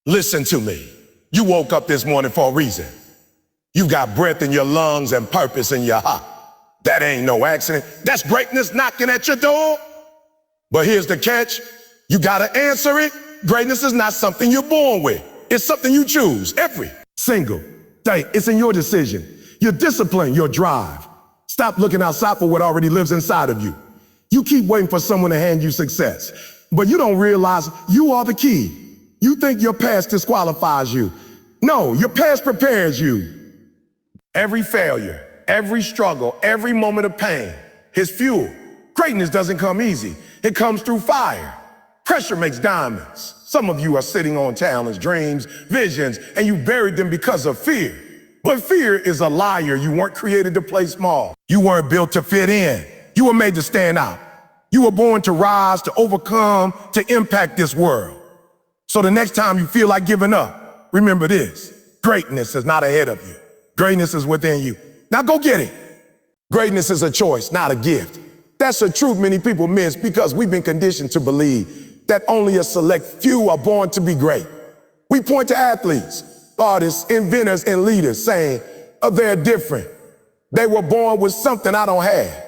Listen to me. You woke up this morning for a reason. You got breath in your lungs and purpose in your heart. That ain't no accident. That's greatness knocking at your door. But here's the catch. You gotta answer it. Greatness is not something you're born with. It's something you choose every single day. It's in your decision, your discipline, your drive. Stop looking outside for what already lives inside of you. You keep waiting for someone to hand you success, but you don't realize you are the key. You think your past disqualifies you. No, your past prepares you. Every failure, every struggle, every moment of pain is fuel. Greatness doesn't come easy. It comes through fire. Pressure makes diamonds. Some of you are sitting on talents, dreams, visions, and you buried them because of fear. But fear is a liar. You weren't created to play small. You weren't built to fit in. You were made to stand out. You were born to rise, to overcome, to impact this world. So the next time you feel like giving up, remember this. Greatness is not ahead of you. Greatness is within you. Now go get it. Greatness is a choice, not a gift. That's a truth many people miss because we've been conditioned to believe that only a select few are born to be great. We point to athletes, artists, inventors, and leaders saying, oh, they're different. They were born with something I don't have.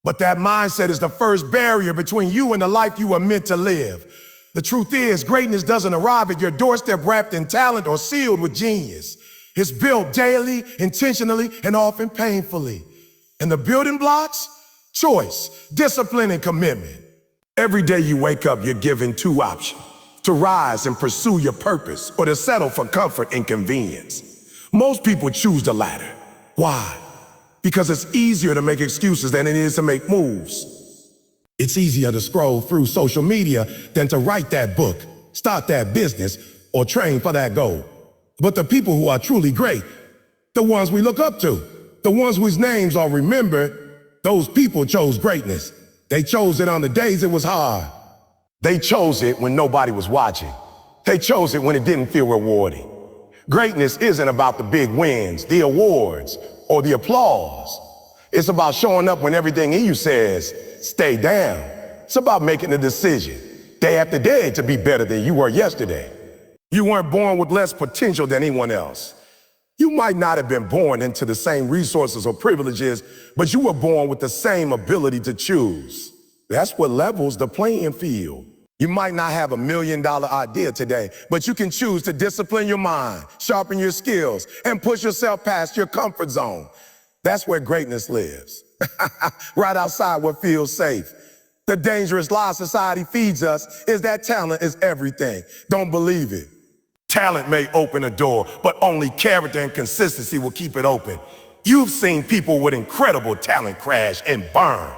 But that mindset is the first barrier between you and the life you were meant to live. The truth is, greatness doesn't arrive at your doorstep wrapped in talent or sealed with genius. It's built daily, intentionally, and often painfully. And the building blocks? Choice, discipline, and commitment. Every day you wake up, you're given two options: to rise and pursue your purpose, or to settle for comfort and convenience. Most people choose the latter. Why? Because it's easier to make excuses than it is to make moves. It's easier to scroll through social media than to write that book, start that business, or train for that goal. But the people who are truly great, the ones we look up to, the ones whose names are remembered, those people chose greatness. They chose it on the days it was hard. They chose it when nobody was watching. They chose it when it didn't feel rewarding. Greatness isn't about the big wins, the awards, or the applause. It's about showing up when everything in you says, stay down. It's about making a decision, day after day, to be better than you were yesterday. You weren't born with less potential than anyone else. You might not have been born into the same resources or privileges, but you were born with the same ability to choose. That's what levels the playing field. You might not have $1 million idea today, but you can choose to discipline your mind, sharpen your skills, and push yourself past your comfort zone. That's where greatness lives. Right outside what feels safe. The dangerous lie society feeds us is that talent is everything. Don't believe it. Talent may open a door, but only character and consistency will keep it open. You've seen people with incredible talent crash and burn.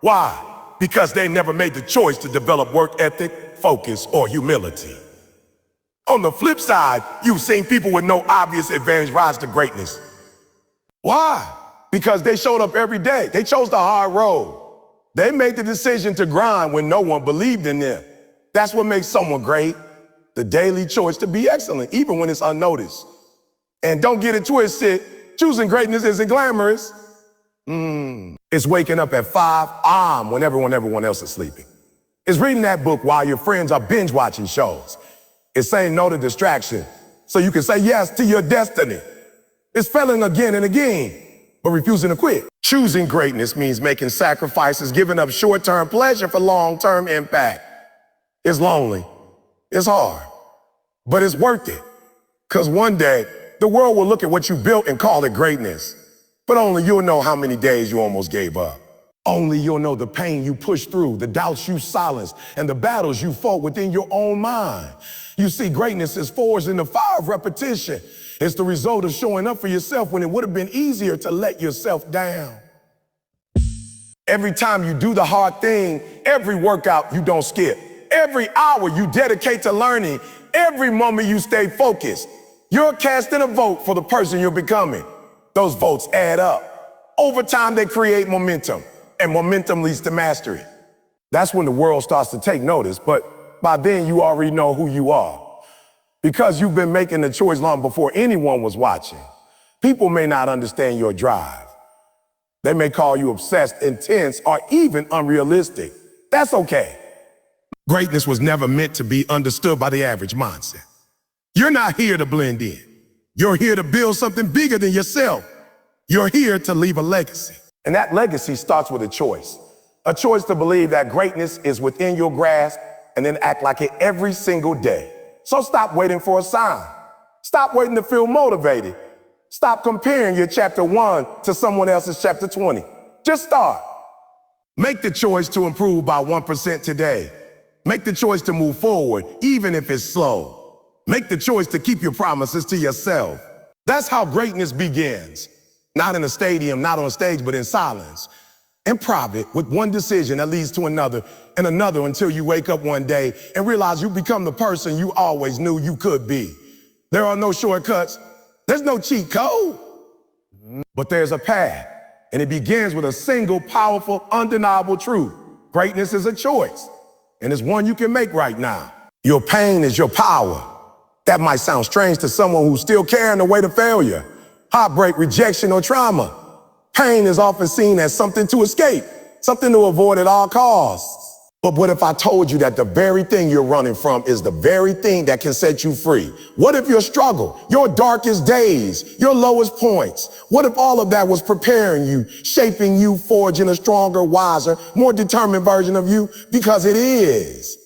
Why? Because they never made the choice to develop work ethic, focus, or humility. On the flip side, you've seen people with no obvious advantage rise to greatness. Why? Because they showed up every day. They chose the hard road. They made the decision to grind when no one believed in them. That's what makes someone great. The daily choice to be excellent, even when it's unnoticed. And don't get it twisted, choosing greatness isn't glamorous. It's waking up at 5 when everyone else is sleeping. It's reading that book while your friends are binge watching shows. It's saying no to distraction so you can say yes to your destiny. It's failing again and again, but refusing to quit. Choosing greatness means making sacrifices, giving up short-term pleasure for long-term impact. It's lonely. It's hard, but it's worth it. Because one day, the world will look at what you built and call it greatness. But only you'll know how many days you almost gave up. Only you'll know the pain you pushed through, the doubts you silenced, and the battles you fought within your own mind. You see, greatness is forged in the fire of repetition. It's the result of showing up for yourself when it would have been easier to let yourself down. Every time you do the hard thing, every workout you don't skip, every hour you dedicate to learning, every moment you stay focused, you're casting a vote for the person you're becoming. Those votes add up. Over time, they create momentum, and momentum leads to mastery. That's when the world starts to take notice, but by then you already know who you are. Because you've been making the choice long before anyone was watching. People may not understand your drive. They may call you obsessed, intense, or even unrealistic. That's okay. Greatness was never meant to be understood by the average mindset. You're not here to blend in. You're here to build something bigger than yourself. You're here to leave a legacy. And that legacy starts with a choice. A choice to believe that greatness is within your grasp and then act like it every single day. So stop waiting for a sign. Stop waiting to feel motivated. Stop comparing your chapter 1 to someone else's chapter 20. Just start. Make the choice to improve by 1% today. Make the choice to move forward, even if it's slow. Make the choice to keep your promises to yourself. That's how greatness begins. Not in a stadium, not on stage, but in silence. In private, with one decision that leads to another and another until you wake up one day and realize you become the person you always knew you could be. There are no shortcuts. There's no cheat code. But there's a path, and it begins with a single, powerful, undeniable truth. Greatness is a choice, and it's one you can make right now. Your pain is your power. That might sound strange to someone who's still carrying the weight of failure, heartbreak, rejection, or trauma. Pain is often seen as something to escape, something to avoid at all costs. But what if I told you that the very thing you're running from is the very thing that can set you free? What if your struggle, your darkest days, your lowest points, what if all of that was preparing you, shaping you, forging a stronger, wiser, more determined version of you? Because it is.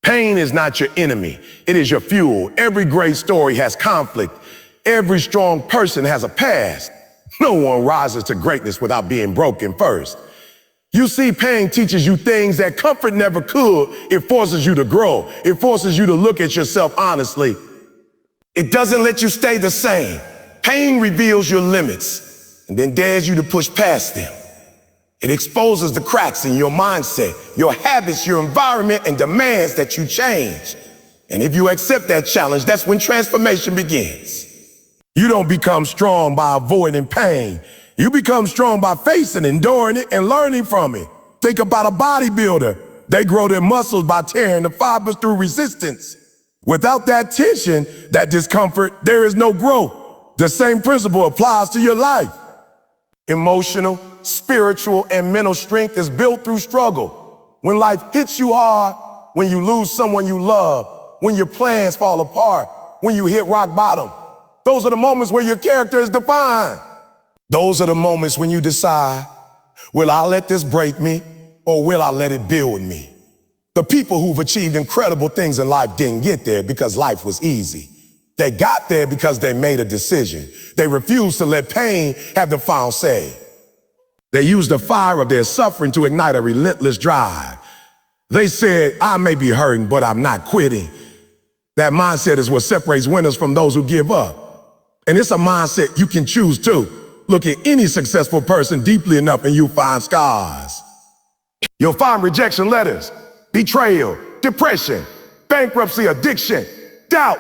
Pain is not your enemy. It is your fuel. Every great story has conflict. Every strong person has a past. No one rises to greatness without being broken first. You see, pain teaches you things that comfort never could. It forces you to grow. It forces you to look at yourself honestly. It doesn't let you stay the same. Pain reveals your limits and then dares you to push past them. It exposes the cracks in your mindset, your habits, your environment, and demands that you change. And if you accept that challenge, that's when transformation begins. You don't become strong by avoiding pain. You become strong by facing, enduring it, and learning from it. Think about a bodybuilder. They grow their muscles by tearing the fibers through resistance. Without that tension, that discomfort, there is no growth. The same principle applies to your life. Emotional, spiritual, and mental strength is built through struggle. When life hits you hard, when you lose someone you love, when your plans fall apart, when you hit rock bottom, those are the moments where your character is defined. Those are the moments when you decide, will I let this break me or will I let it build me? The people who've achieved incredible things in life didn't get there because life was easy. They got there because they made a decision. They refused to let pain have the final say. They used the fire of their suffering to ignite a relentless drive. They said, I may be hurting, but I'm not quitting. That mindset is what separates winners from those who give up. And it's a mindset you can choose too. Look at any successful person deeply enough and you'll find scars. You'll find rejection letters, betrayal, depression, bankruptcy, addiction, doubt.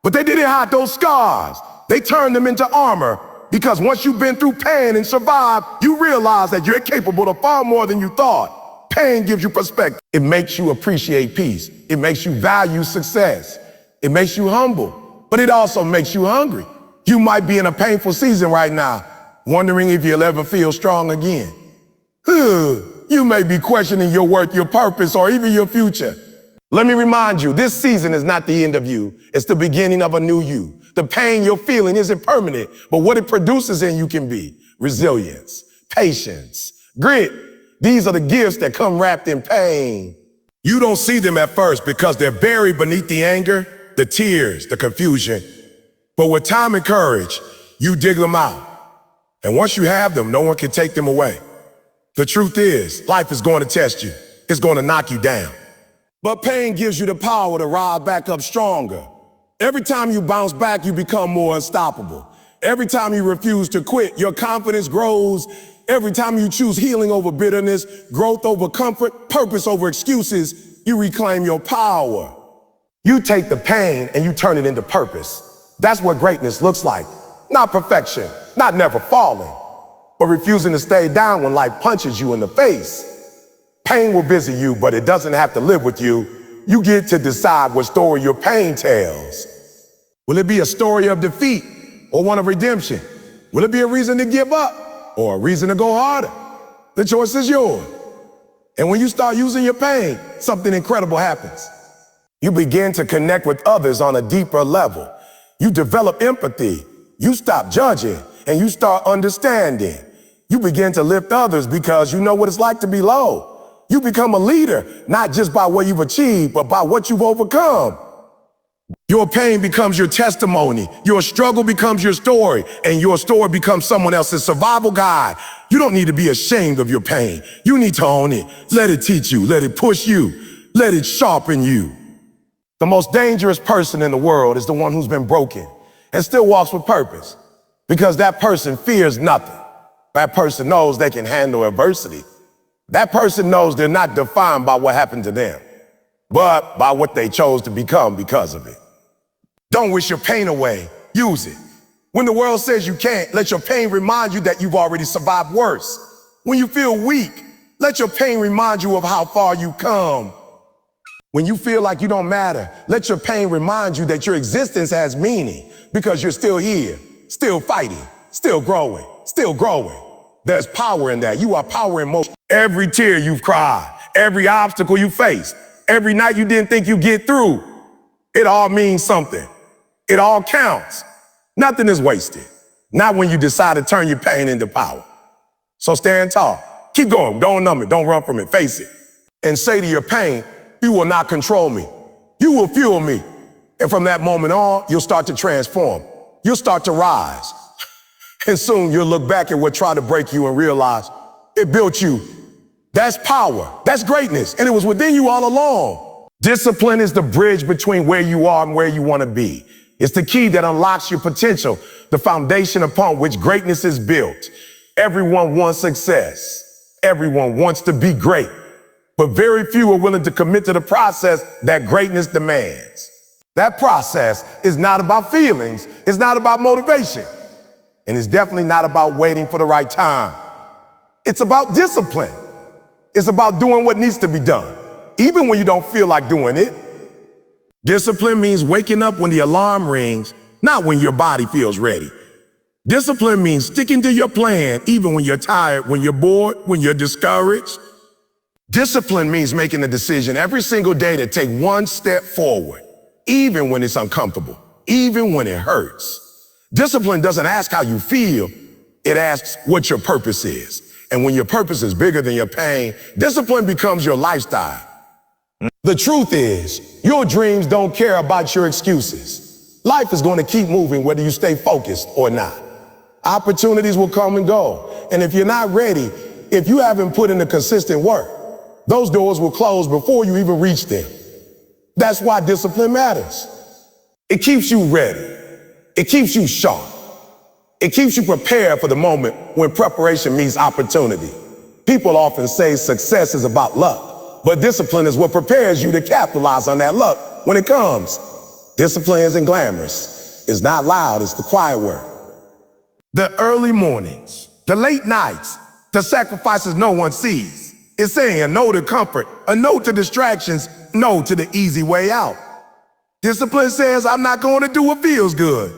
But they didn't hide those scars. They turned them into armor because once you've been through pain and survived, you realize that you're capable of far more than you thought. Pain gives you perspective. It makes you appreciate peace. It makes you value success. It makes you humble, but it also makes you hungry. You might be in a painful season right now, wondering if you'll ever feel strong again. You may be questioning your worth, your purpose, or even your future. Let me remind you, this season is not the end of you. It's the beginning of a new you. The pain you're feeling isn't permanent, but what it produces in you can be resilience, patience, grit. These are the gifts that come wrapped in pain. You don't see them at first because they're buried beneath the anger, the tears, the confusion. But with time and courage, you dig them out. And once you have them, no one can take them away. The truth is, life is going to test you. It's going to knock you down. But pain gives you the power to rise back up stronger. Every time you bounce back, you become more unstoppable. Every time you refuse to quit, your confidence grows. Every time you choose healing over bitterness, growth over comfort, purpose over excuses, you reclaim your power. You take the pain and you turn it into purpose. That's what greatness looks like. Not perfection, not never falling, but refusing to stay down when life punches you in the face. Pain will visit you, but it doesn't have to live with you. You get to decide what story your pain tells. Will it be a story of defeat or one of redemption? Will it be a reason to give up or a reason to go harder? The choice is yours. And when you start using your pain, something incredible happens. You begin to connect with others on a deeper level. You develop empathy. You stop judging and you start understanding. You begin to lift others because you know what it's like to be low. You become a leader, not just by what you've achieved, but by what you've overcome. Your pain becomes your testimony. Your struggle becomes your story, and your story becomes someone else's survival guide. You don't need to be ashamed of your pain. You need to own it. Let it teach you. Let it push you. Let it sharpen you. The most dangerous person in the world is the one who's been broken and still walks with purpose, because that person fears nothing. That person knows they can handle adversity. That person knows they're not defined by what happened to them, but by what they chose to become because of it. Don't wish your pain away. Use it. When the world says you can't, let your pain remind you that you've already survived worse. When you feel weak, let your pain remind you of how far you've come. When you feel like you don't matter, let your pain remind you that your existence has meaning because you're still here, still fighting, still growing, still growing. There's power in that. You are power in motion. Every tear you've cried, every obstacle you faced, every night you didn't think you'd get through, it all means something. It all counts. Nothing is wasted. Not when you decide to turn your pain into power. So stand tall. Keep going. Don't numb it. Don't run from it. Face it. And say to your pain, you will not control me. You will fuel me. And from that moment on, you'll start to transform. You'll start to rise. And soon you'll look back at what tried to break you and realize it built you. That's power. That's greatness. And it was within you all along. Discipline is the bridge between where you are and where you want to be. It's the key that unlocks your potential, the foundation upon which greatness is built. Everyone wants success. Everyone wants to be great. But very few are willing to commit to the process that greatness demands. That process is not about feelings. It's not about motivation. And it's definitely not about waiting for the right time. It's about discipline. It's about doing what needs to be done, even when you don't feel like doing it. Discipline means waking up when the alarm rings, not when your body feels ready. Discipline means sticking to your plan, even when you're tired, when you're bored, when you're discouraged. Discipline means making a decision every single day to take one step forward, even when it's uncomfortable, even when it hurts. Discipline doesn't ask how you feel, it asks what your purpose is. And when your purpose is bigger than your pain, discipline becomes your lifestyle. The truth is, your dreams don't care about your excuses. Life is going to keep moving whether you stay focused or not. Opportunities will come and go. And if you're not ready, if you haven't put in the consistent work, those doors will close before you even reach them. That's why discipline matters. It keeps you ready. It keeps you sharp. It keeps you prepared for the moment when preparation meets opportunity. People often say success is about luck. But discipline is what prepares you to capitalize on that luck when it comes. Discipline isn't glamorous. It's not loud. It's the quiet work. The early mornings, the late nights, the sacrifices no one sees. It's saying a no to comfort, a no to distractions, no to the easy way out. Discipline says, I'm not going to do what feels good.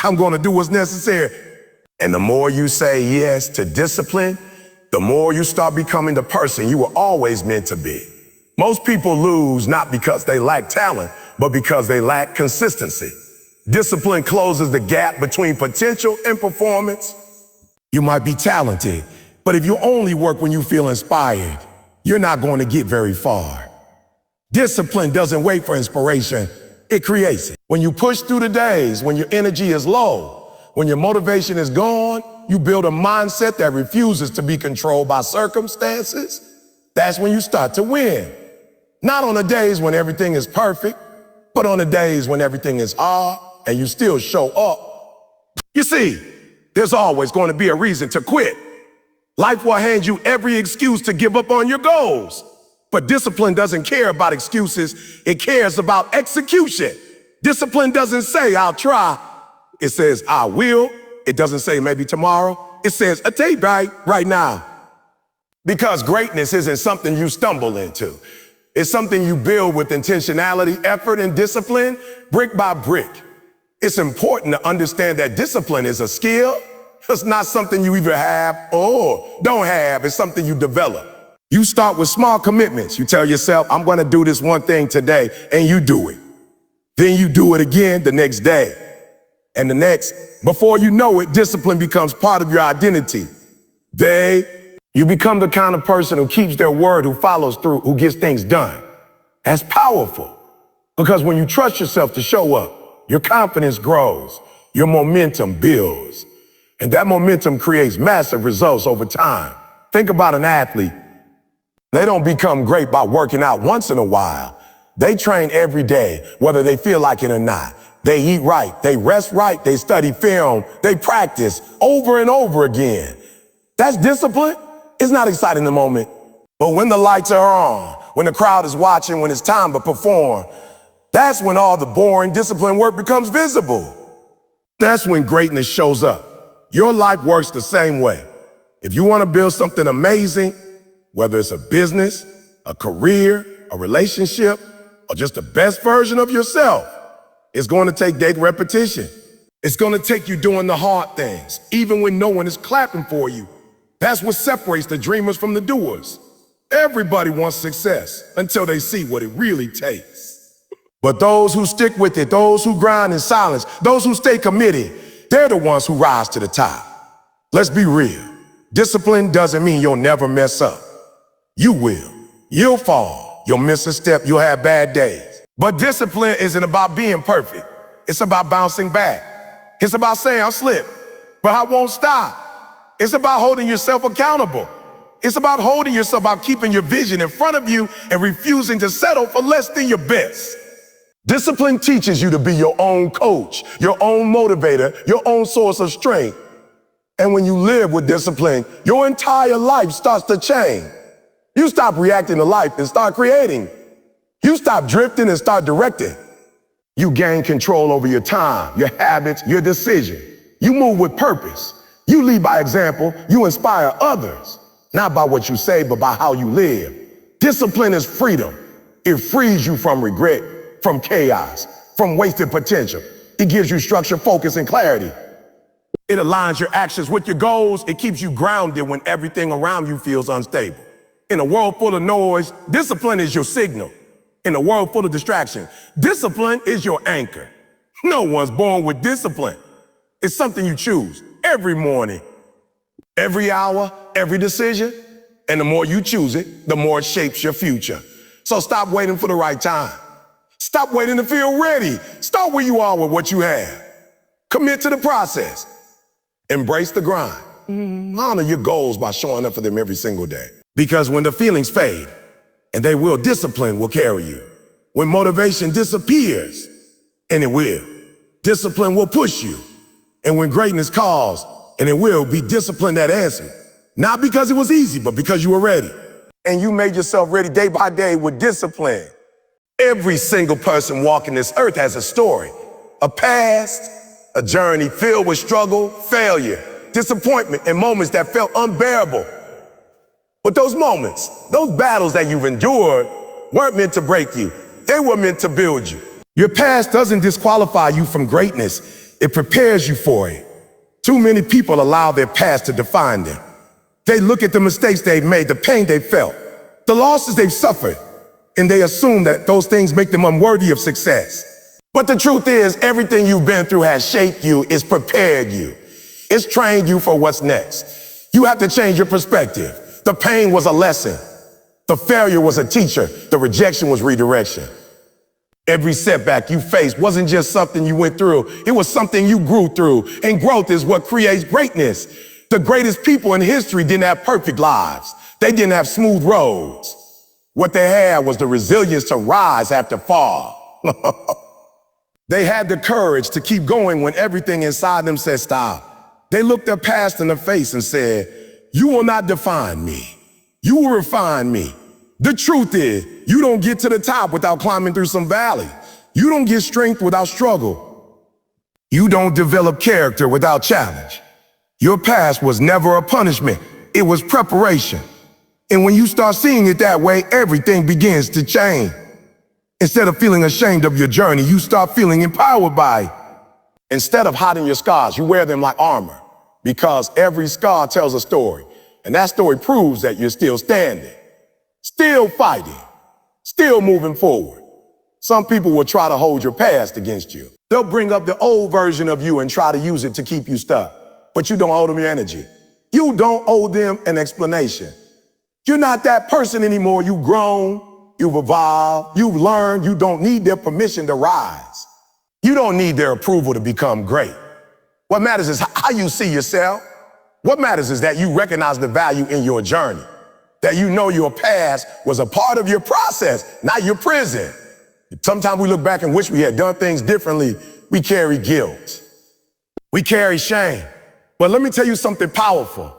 I'm going to do what's necessary. And the more you say yes to discipline, the more you start becoming the person you were always meant to be. Most people lose not because they lack talent, but because they lack consistency. Discipline closes the gap between potential and performance. You might be talented, but if you only work when you feel inspired, you're not going to get very far. Discipline doesn't wait for inspiration, it creates it. When you push through the days, when your energy is low, when your motivation is gone, you build a mindset that refuses to be controlled by circumstances. That's when you start to win. Not on the days when everything is perfect, but on the days when everything is hard and you still show up. You see, there's always going to be a reason to quit. Life will hand you every excuse to give up on your goals. But discipline doesn't care about excuses. It cares about execution. Discipline doesn't say, I'll try. It says, I will. It doesn't say maybe tomorrow. It says a day right now. Because greatness isn't something you stumble into. It's something you build with intentionality, effort, and discipline, brick by brick. It's important to understand that discipline is a skill. It's not something you either have or don't have. It's something you develop. You start with small commitments. You tell yourself, I'm going to do this one thing today, and you do it. Then you do it again the next day and the next. Before you know it, discipline becomes part of your identity. You become the kind of person who keeps their word, who follows through, who gets things done. That's powerful because when you trust yourself to show up, your confidence grows, your momentum builds, and that momentum creates massive results over time. Think about an athlete. They don't become great by working out once in a while. They train every day, whether they feel like it or not. They eat right, they rest right, they study film, they practice over and over again. That's discipline. It's not exciting in the moment, but when the lights are on, when the crowd is watching, when it's time to perform, that's when all the boring discipline work becomes visible. That's when greatness shows up. Your life works the same way. If you want to build something amazing, whether it's a business, a career, a relationship, or just the best version of yourself, it's going to take daily repetition. It's going to take you doing the hard things, even when no one is clapping for you. That's what separates the dreamers from the doers. Everybody wants success until they see what it really takes. But those who stick with it, those who grind in silence, those who stay committed, they're the ones who rise to the top. Let's be real. Discipline doesn't mean you'll never mess up. You will. You'll fall. You'll miss a step. You'll have bad days. But discipline isn't about being perfect. It's about bouncing back. It's about saying, I'll slip, but I won't stop. It's about holding yourself accountable. It's about holding yourself, about keeping your vision in front of you and refusing to settle for less than your best. Discipline teaches you to be your own coach, your own motivator, your own source of strength. And when you live with discipline, your entire life starts to change. You stop reacting to life and start creating. You stop drifting and start directing. You gain control over your time, your habits, your decision. You move with purpose. You lead by example. You inspire others, not by what you say, but by how you live. Discipline is freedom. It frees you from regret, from chaos, from wasted potential. It gives you structure, focus, and clarity. It aligns your actions with your goals. It keeps you grounded when everything around you feels unstable. In a world full of noise, discipline is your signal. In a world full of distraction, discipline is your anchor. No one's born with discipline. It's something you choose every morning, every hour, every decision. And the more you choose it, the more it shapes your future. So stop waiting for the right time. Stop waiting to feel ready. Start where you are with what you have. Commit to the process. Embrace the grind. Honor your goals by showing up for them every single day. Because when the feelings fade, and they will, discipline will carry you. When motivation disappears, and it will, discipline will push you. And when greatness calls, and it will, be discipline that answers. Not because it was easy, but because you were ready. And you made yourself ready day by day with discipline. Every single person walking this earth has a story, a past, a journey filled with struggle, failure, disappointment, and moments that felt unbearable. But those moments, those battles that you've endured weren't meant to break you. They were meant to build you. Your past doesn't disqualify you from greatness. It prepares you for it. Too many people allow their past to define them. They look at the mistakes they've made, the pain they've felt, the losses they've suffered, and they assume that those things make them unworthy of success. But the truth is, everything you've been through has shaped you, it's prepared you. It's trained you for what's next. You have to change your perspective. The pain was a lesson. The failure was a teacher. The rejection was redirection. Every setback you faced wasn't just something you went through. It was something you grew through. And growth is what creates greatness. The greatest people in history didn't have perfect lives. They didn't have smooth roads. What they had was the resilience to rise after fall. They had the courage to keep going when everything inside them said stop. They looked their past in the face and said, "You will not define me. You will refine me." The truth is, you don't get to the top without climbing through some valley. You don't get strength without struggle. You don't develop character without challenge. Your past was never a punishment. It was preparation. And when you start seeing it that way, everything begins to change. Instead of feeling ashamed of your journey, you start feeling empowered by it. Instead of hiding your scars, you wear them like armor. Because every scar tells a story, and that story proves that you're still standing. still fighting, still moving forward. Some people will try to hold your past against you. They'll bring up the old version of you and try to use it to keep you stuck. But you don't owe them your energy. You don't owe them an explanation. You're not that person anymore. You've grown, you've evolved, you've learned. You don't need their permission to rise. You don't need their approval to become great. What matters is how you see yourself. What matters is that you recognize the value in your journey, that you know your past was a part of your process, not your prison. Sometimes we look back and wish we had done things differently. We carry guilt. We carry shame. But let me tell you something powerful.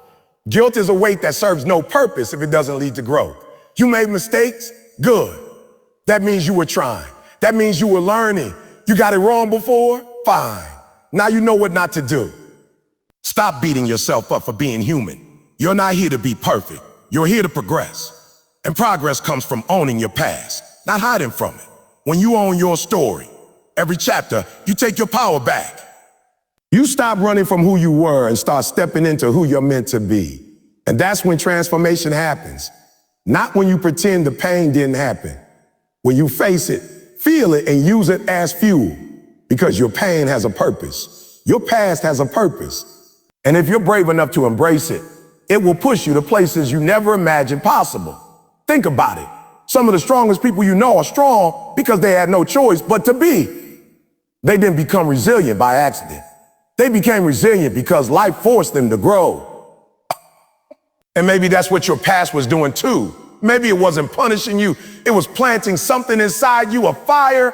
Guilt is a weight that serves no purpose if it doesn't lead to growth. You made mistakes? Good. That means you were trying. That means you were learning. You got it wrong before? Fine. Now you know what not to do. Stop beating yourself up for being human. You're not here to be perfect. You're here to progress. And progress comes from owning your past, not hiding from it. When you own your story, every chapter, you take your power back. You stop running from who you were and start stepping into who you're meant to be. And that's when transformation happens. Not when you pretend the pain didn't happen. When you face it, feel it, and use it as fuel. Because your pain has a purpose. Your past has a purpose. And if you're brave enough to embrace it, it will push you to places you never imagined possible. Think about it. Some of the strongest people you know are strong because they had no choice but to be. They didn't become resilient by accident. They became resilient because life forced them to grow. And maybe that's what your past was doing too. Maybe it wasn't punishing you. It was planting something inside you, a fire,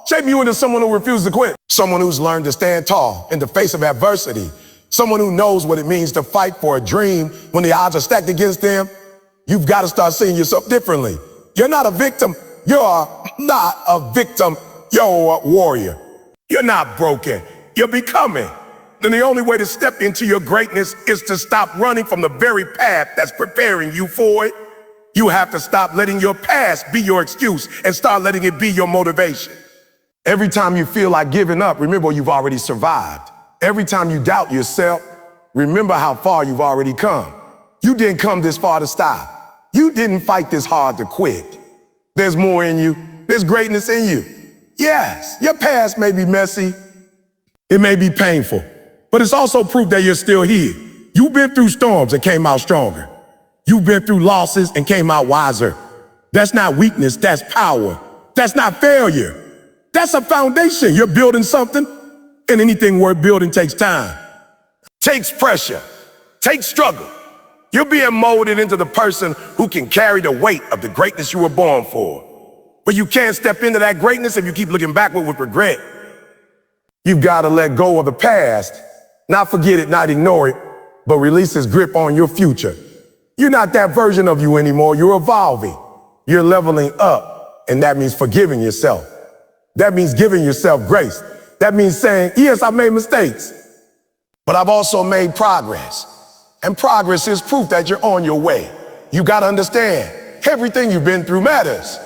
shape you into someone who refuses to quit. Someone who's learned to stand tall in the face of adversity. Someone who knows what it means to fight for a dream when the odds are stacked against them. You've got to start seeing yourself differently. You're not a victim. You're not a victim. You're a warrior. You're not broken. You're becoming. Then the only way to step into your greatness is to stop running from the very path that's preparing you for it. You have to stop letting your past be your excuse and start letting it be your motivation. Every time you feel like giving up, remember you've already survived. Every time you doubt yourself, remember how far you've already come. You didn't come this far to stop. You didn't fight this hard to quit. There's more in you. There's greatness in you. Yes, your past may be messy. It may be painful, but it's also proof that you're still here. You've been through storms and came out stronger. You've been through losses and came out wiser. That's not weakness, that's power. That's not failure. That's a foundation. You're building something, and anything worth building takes time. Takes pressure, takes struggle. You're being molded into the person who can carry the weight of the greatness you were born for. But you can't step into that greatness if you keep looking backward with regret. You've got to let go of the past, not forget it, not ignore it, but release its grip on your future. You're not that version of you anymore. You're evolving. You're leveling up, and that means forgiving yourself. That means giving yourself grace. That means saying, yes, I made mistakes, but I've also made progress. And progress is proof that you're on your way. You got to understand, everything you've been through matters.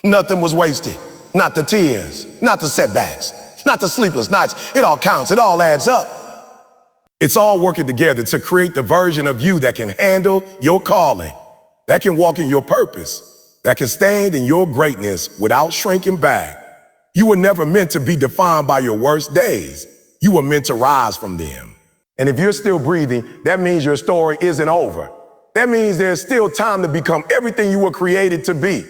Nothing was wasted. Not the tears, not the setbacks, not the sleepless nights. It all counts. It all adds up. It's all working together to create the version of you that can handle your calling, that can walk in your purpose, that can stand in your greatness without shrinking back. You were never meant to be defined by your worst days. You were meant to rise from them. And if you're still breathing, that means your story isn't over. That means there's still time to become everything you were created to be.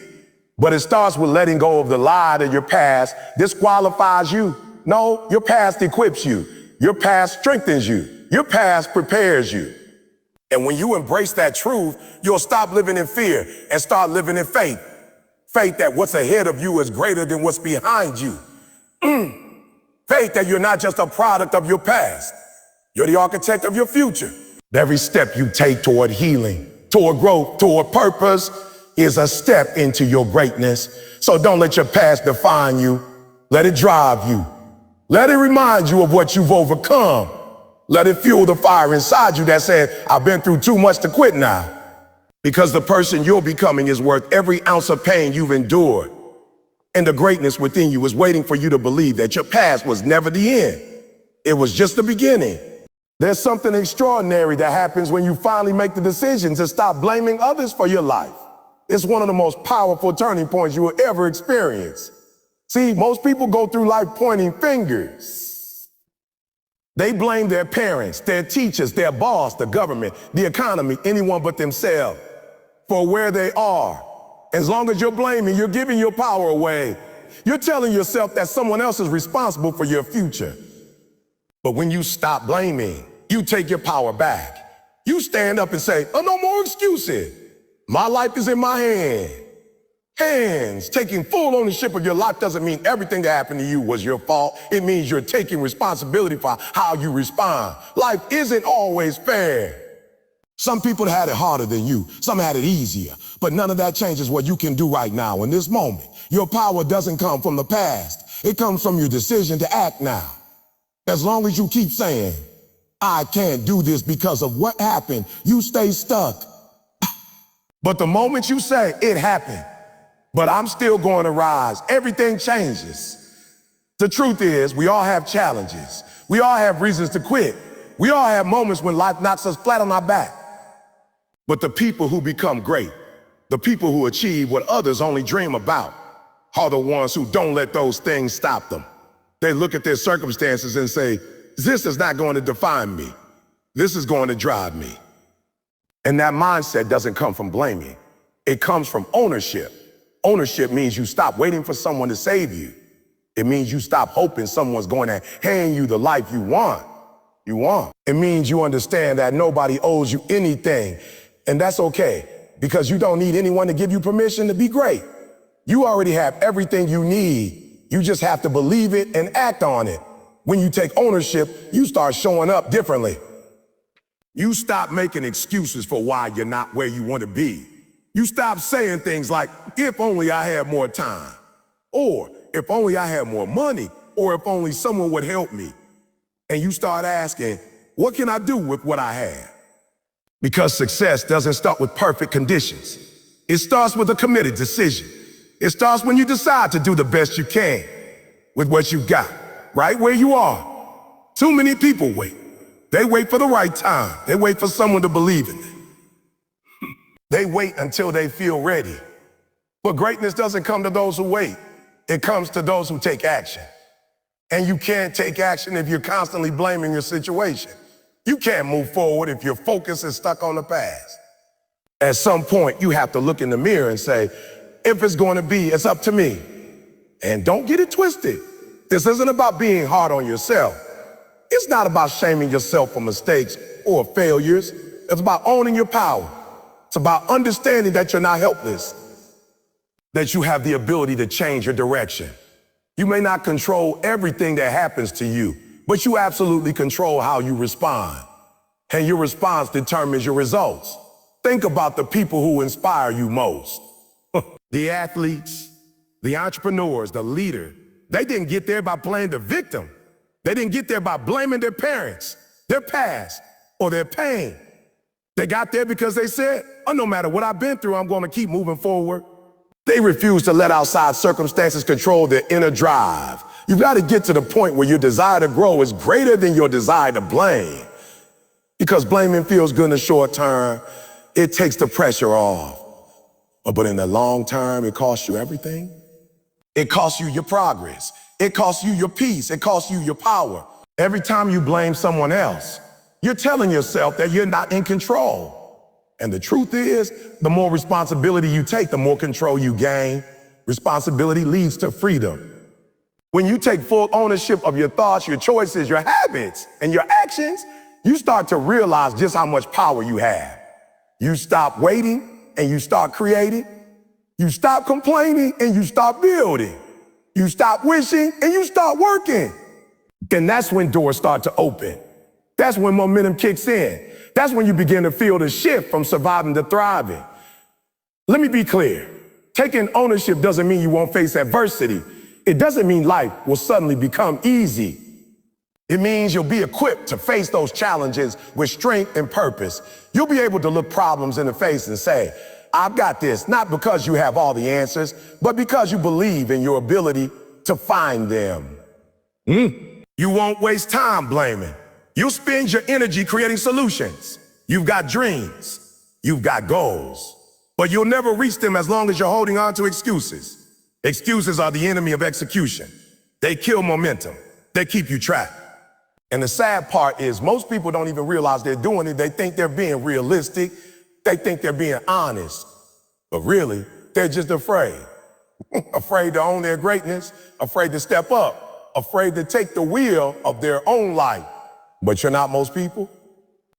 But it starts with letting go of the lie that your past disqualifies you. No, your past equips you. Your past strengthens you. Your past prepares you. And when you embrace that truth, you'll stop living in fear and start living in faith. Faith that what's ahead of you is greater than what's behind you. Faith that you're not just a product of your past. You're the architect of your future. Every step you take toward healing, toward growth, toward purpose is a step into your greatness. So don't let your past define you. Let it drive you. Let it remind you of what you've overcome. Let it fuel the fire inside you that said, I've been through too much to quit now. Because the person you're becoming is worth every ounce of pain you've endured, And the greatness within you is waiting for you to believe that your past was never the end. It was just the beginning. There's something extraordinary that happens when you finally make the decision to stop blaming others for your life. It's one of the most powerful turning points you will ever experience. See, most people go through life pointing fingers. They blame their parents, their teachers, their boss, the government, the economy, anyone but themselves for where they are. As long as you're blaming, you're giving your power away. You're telling yourself that someone else is responsible for your future. But when you stop blaming, you take your power back. You stand up and say, oh, no more excuses. My life is in my hands. Taking full ownership of your life doesn't mean everything that happened to you was your fault. It means you're taking responsibility for how you respond. Life isn't always fair. Some people had it harder than you. Some had it easier. But none of that changes what you can do right now in this moment. Your power doesn't come from the past. It comes from your decision to act now. As long as you keep saying, I can't do this because of what happened, you stay stuck. But the moment you say, it happened, but I'm still going to rise, everything changes. The truth is, we all have challenges. We all have reasons to quit. We all have moments when life knocks us flat on our back. But the people who become great, the people who achieve what others only dream about, are the ones who don't let those things stop them. They look at their circumstances and say, this is not going to define me. This is going to drive me. And that mindset doesn't come from blaming. It comes from ownership. Ownership means you stop waiting for someone to save you. It means you stop hoping someone's going to hand you the life you want. It means you understand that nobody owes you anything. And that's okay, because you don't need anyone to give you permission to be great. You already have everything you need. You just have to believe it and act on it. When you take ownership, you start showing up differently. You stop making excuses for why you're not where you want to be. You stop saying things like, if only I had more time, or if only I had more money, or if only someone would help me. And you start asking, what can I do with what I have? Because success doesn't start with perfect conditions. It starts with a committed decision. It starts when you decide to do the best you can with what you got, right where you are. Too many people wait. They wait for the right time. They wait for someone to believe in them. They wait until they feel ready. But greatness doesn't come to those who wait. It comes to those who take action. And you can't take action if you're constantly blaming your situation. You can't move forward if your focus is stuck on the past. At some point, you have to look in the mirror and say, if it's going to be, it's up to me. And don't get it twisted. This isn't about being hard on yourself. It's not about shaming yourself for mistakes or failures. It's about owning your power. It's about understanding that you're not helpless, that you have the ability to change your direction. You may not control everything that happens to you, but you absolutely control how you respond. And your response determines your results. Think about the people who inspire you most. The athletes, the entrepreneurs, the leader. They didn't get there by playing the victim. They didn't get there by blaming their parents, their past, or their pain. They got there because they said, oh, no matter what I've been through, I'm going to keep moving forward. They refuse to let outside circumstances control their inner drive. You've got to get to the point where your desire to grow is greater than your desire to blame. Because blaming feels good in the short term. It takes the pressure off. But in the long term, it costs you everything. It costs you your progress. It costs you your peace. It costs you your power. Every time you blame someone else, you're telling yourself that you're not in control. And the truth is, the more responsibility you take, the more control you gain. Responsibility leads to freedom. When you take full ownership of your thoughts, your choices, your habits, and your actions, you start to realize just how much power you have. You stop waiting and you start creating. You stop complaining and you start building. You stop wishing and you start working. And that's when doors start to open. That's when momentum kicks in. That's when you begin to feel the shift from surviving to thriving. Let me be clear. Taking ownership doesn't mean you won't face adversity. It doesn't mean life will suddenly become easy. It means you'll be equipped to face those challenges with strength and purpose. You'll be able to look problems in the face and say, I've got this, not because you have all the answers, but because you believe in your ability to find them. You won't waste time blaming. You'll spend your energy creating solutions. You've got dreams. You've got goals. But you'll never reach them as long as you're holding on to excuses. Excuses are the enemy of execution. They kill momentum. They keep you trapped. And the sad part is most people don't even realize they're doing it. They think they're being realistic. They think they're being honest. But really, they're just afraid. Afraid to own their greatness, afraid to step up, afraid to take the wheel of their own life. But you're not most people.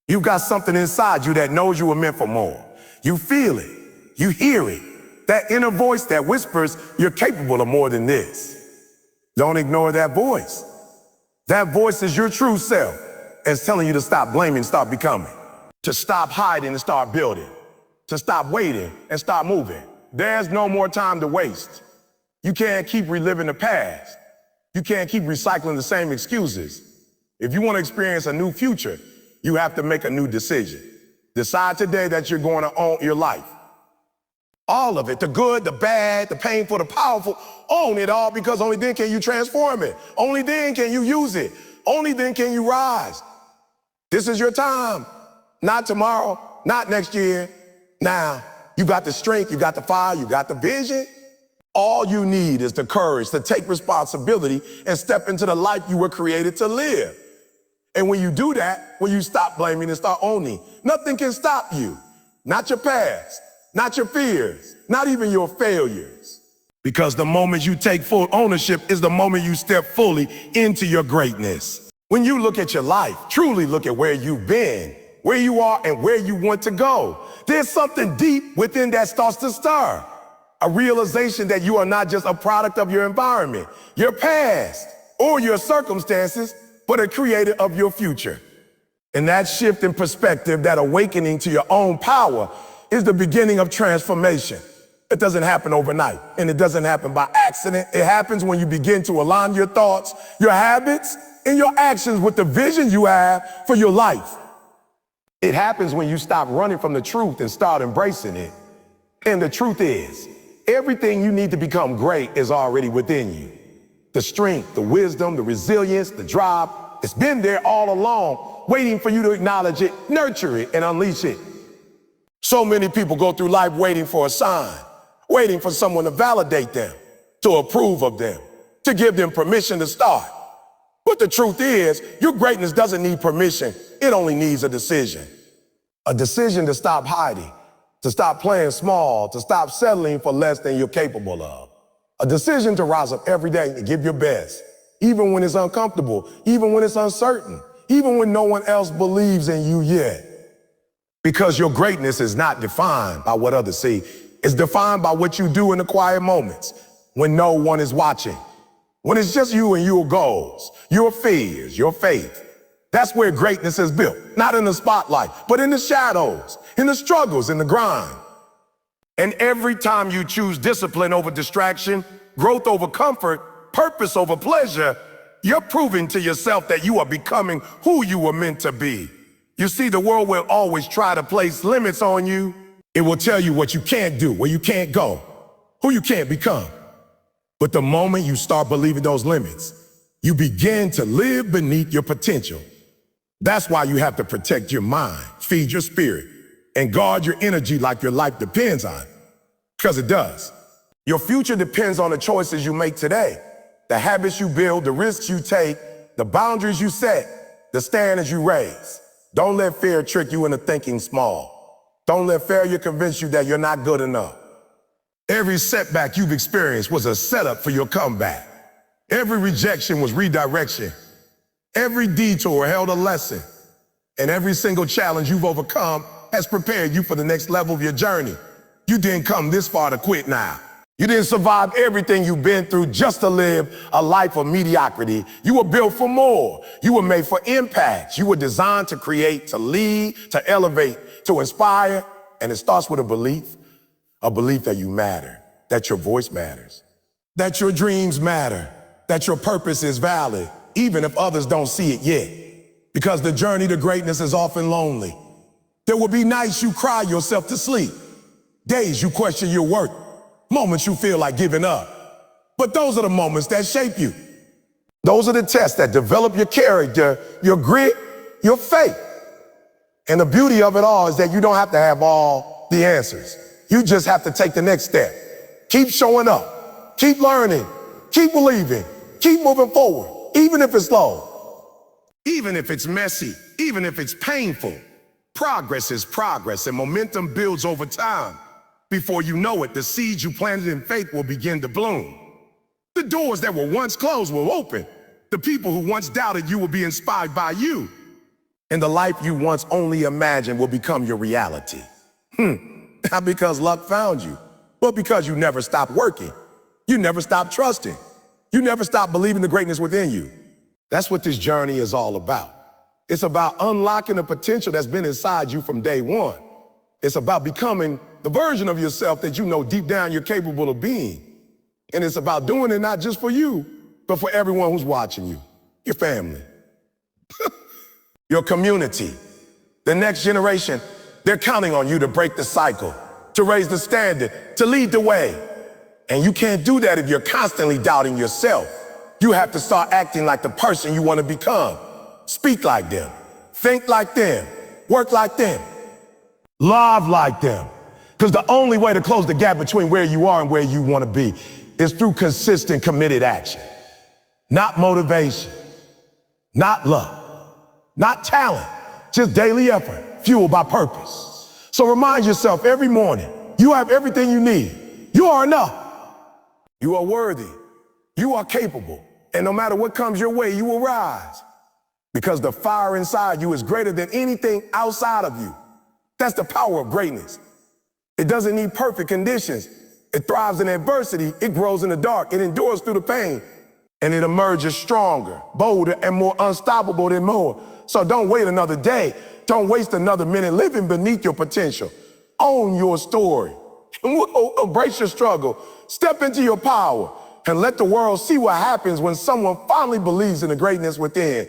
You've got something inside you that knows you were meant for more. You feel it. You hear it. That inner voice that whispers, you're capable of more than this. Don't ignore that voice. That voice is your true self. And it's telling you to stop blaming and start becoming. To stop hiding and start building. To stop waiting and start moving. There's no more time to waste. You can't keep reliving the past. You can't keep recycling the same excuses. If you want to experience a new future, you have to make a new decision. Decide today that you're going to own your life. All of it, the good, the bad, the painful, the powerful, own it all, because only then can you transform it. Only then can you use it. Only then can you rise. This is your time. Not tomorrow, not next year. Now, you got the strength, you got the fire, you got the vision. All you need is the courage to take responsibility and step into the life you were created to live. And when you do that, when you stop blaming and start owning, nothing can stop you. Not your past, not your fears, not even your failures. Because the moment you take full ownership is the moment you step fully into your greatness. When you look at your life, truly look at where you've been, where you are, and where you want to go. There's something deep within that starts to stir. A realization that you are not just a product of your environment, your past, or your circumstances, but a creator of your future. And that shift in perspective, that awakening to your own power, is the beginning of transformation. It doesn't happen overnight, and it doesn't happen by accident. It happens when you begin to align your thoughts, your habits, and your actions with the vision you have for your life. It happens when you stop running from the truth and start embracing it. And the truth is, everything you need to become great is already within you. The strength, the wisdom, the resilience, the drive, it's been there all along, waiting for you to acknowledge it, nurture it, and unleash it. So many people go through life waiting for a sign, waiting for someone to validate them, to approve of them, to give them permission to start. But the truth is, your greatness doesn't need permission. It only needs a decision. A decision to stop hiding, to stop playing small, to stop settling for less than you're capable of. A decision to rise up every day and give your best, even when it's uncomfortable, even when it's uncertain, even when no one else believes in you yet. Because your greatness is not defined by what others see. It's defined by what you do in the quiet moments, when no one is watching. When it's just you and your goals, your fears, your faith. That's where greatness is built. Not in the spotlight, but in the shadows, in the struggles, in the grind. And every time you choose discipline over distraction, growth over comfort, purpose over pleasure, you're proving to yourself that you are becoming who you were meant to be. You see, the world will always try to place limits on you. It will tell you what you can't do, where you can't go, who you can't become. But the moment you start believing those limits, you begin to live beneath your potential. That's why you have to protect your mind, feed your spirit, and guard your energy like your life depends on it. Because it does. Your future depends on the choices you make today, the habits you build, the risks you take, the boundaries you set, the standards you raise. Don't let fear trick you into thinking small. Don't let failure convince you that you're not good enough. Every setback you've experienced was a setup for your comeback. Every rejection was redirection. Every detour held a lesson. And every single challenge you've overcome has prepared you for the next level of your journey. You didn't come this far to quit now. You didn't survive everything you've been through just to live a life of mediocrity. You were built for more. You were made for impact. You were designed to create, to lead, to elevate, to inspire. And it starts with a belief that you matter, that your voice matters, that your dreams matter, that your purpose is valid, even if others don't see it yet. Because the journey to greatness is often lonely. There will be nights you cry yourself to sleep. Days you question your worth, moments you feel like giving up. But those are the moments that shape you. Those are the tests that develop your character, your grit, your faith. And the beauty of it all is that you don't have to have all the answers. You just have to take the next step. Keep showing up, keep learning, keep believing, keep moving forward, even if it's slow, even if it's messy, even if it's painful. Progress is progress, and momentum builds over time. Before you know it, the seeds you planted in faith will begin to bloom. The doors that were once closed will open. The people who once doubted you will be inspired by you. And the life you once only imagined will become your reality. Not because luck found you, but because you never stopped working. You never stopped trusting. You never stopped believing the greatness within you. That's what this journey is all about. It's about unlocking the potential that's been inside you from day one. It's about becoming the version of yourself that you know deep down you're capable of being. And it's about doing it not just for you, but for everyone who's watching you, your family, your community, the next generation. They're counting on you to break the cycle, to raise the standard, to lead the way. And you can't do that if you're constantly doubting yourself. You have to start acting like the person you want to become. Speak like them, think like them, work like them, love like them. Because the only way to close the gap between where you are and where you want to be is through consistent, committed action. Not motivation, not luck, not talent, just daily effort, fueled by purpose. So remind yourself every morning, you have everything you need. You are enough. You are worthy. You are capable. And no matter what comes your way, you will rise. Because the fire inside you is greater than anything outside of you. That's the power of greatness. It doesn't need perfect conditions. It thrives in adversity. It grows in the dark. It endures through the pain. And it emerges stronger, bolder, and more unstoppable than more. So don't wait another day. Don't waste another minute living beneath your potential. Own your story. Embrace your struggle. Step into your power. And let the world see what happens when someone finally believes in the greatness within.